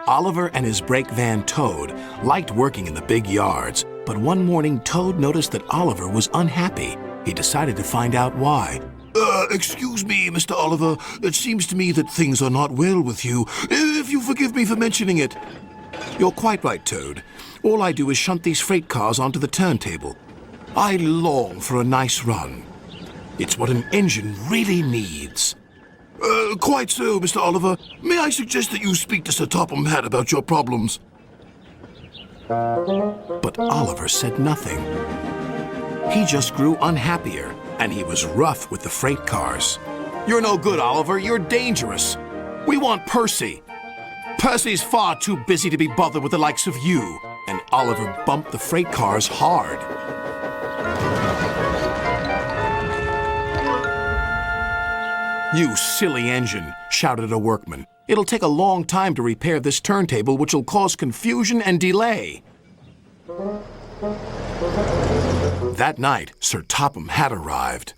Oliver and his brake van Toad liked working in the big yards, but one morning Toad noticed that Oliver was unhappy. He decided to find out why. Excuse me, Mr. Oliver. It seems to me that things are not well with you, if you forgive me for mentioning it. You're quite right, Toad. All I do is shunt these freight cars onto the turntable. I long for a nice run. It's what an engine really needs. Quite so, Mr. Oliver. May I suggest that you speak to Sir Topham Hatt about your problems? But Oliver said nothing. He just grew unhappier, and he was rough with the freight cars. You're no good, Oliver. You're dangerous. We want Percy. Percy's far too busy to be bothered with the likes of you. And Oliver bumped the freight cars hard. You silly engine, shouted a workman. It'll take a long time to repair this turntable, which will cause confusion and delay. That night, Sir Topham Hatt arrived.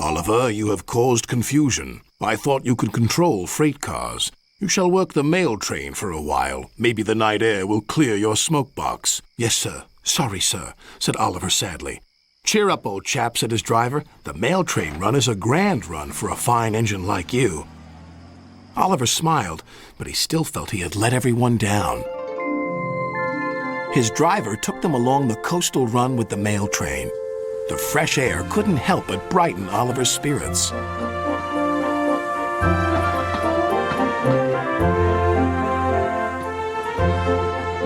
Oliver, you have caused confusion. I thought you could control freight cars. You shall work the mail train for a while. Maybe the night air will clear your smoke box. Yes, sir. Sorry, sir, said Oliver sadly. Cheer up, old chap, said his driver. The mail train run is a grand run for a fine engine like you. Oliver smiled, but he still felt he had let everyone down. His driver took them along the coastal run with the mail train. The fresh air couldn't help but brighten Oliver's spirits.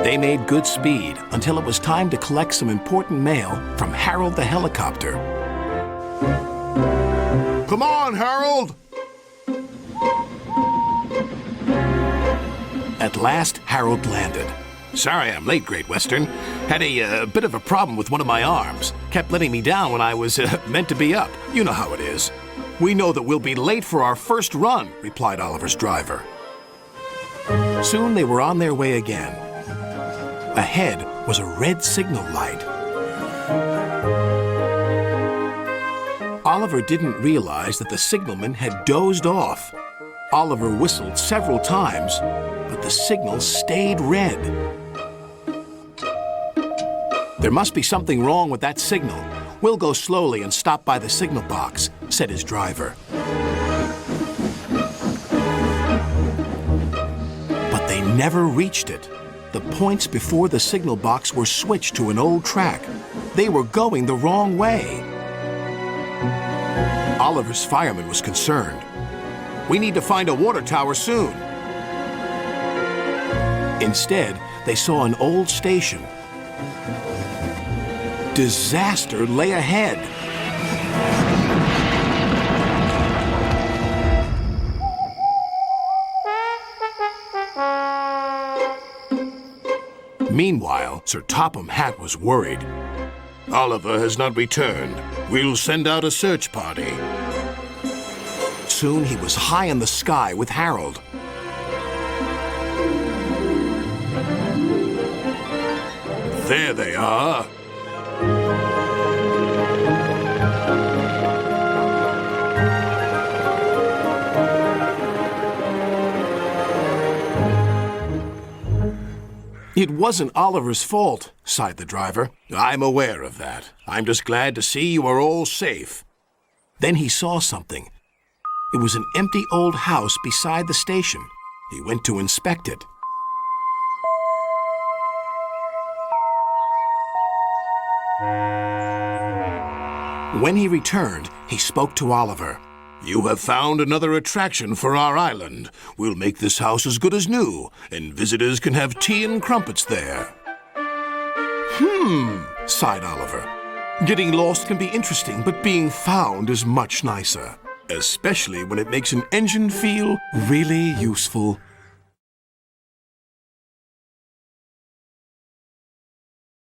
They made good speed until it was time to collect some important mail from Harold the helicopter. Come on, Harold! At last, Harold landed. Sorry I'm late, Great Western. Had a bit of a problem with one of my arms. Kept letting me down when I was meant to be up. You know how it is. We know that we'll be late for our first run, replied Oliver's driver. Soon they were on their way again. Ahead was a red signal light. Oliver didn't realize that the signalman had dozed off. Oliver whistled several times, but the signal stayed red. There must be something wrong with that signal. We'll go slowly and stop by the signal box, said his driver. But they never reached it. The points before the signal box were switched to an old track. They were going the wrong way. Oliver's fireman was concerned. We need to find a water tower soon. Instead, they saw an old station. Disaster lay ahead. Meanwhile, Sir Topham Hatt was worried. Oliver has not returned. We'll send out a search party. Soon he was high in the sky with Harold. There they are. It wasn't Oliver's fault, sighed the driver. I'm aware of that. I'm just glad to see you are all safe. Then he saw something. It was an empty old house beside the station. He went to inspect it. When he returned, he spoke to Oliver. You have found another attraction for our island. We'll make this house as good as new, and visitors can have tea and crumpets there. Sighed Oliver. Getting lost can be interesting, but being found is much nicer. Especially when it makes an engine feel really useful.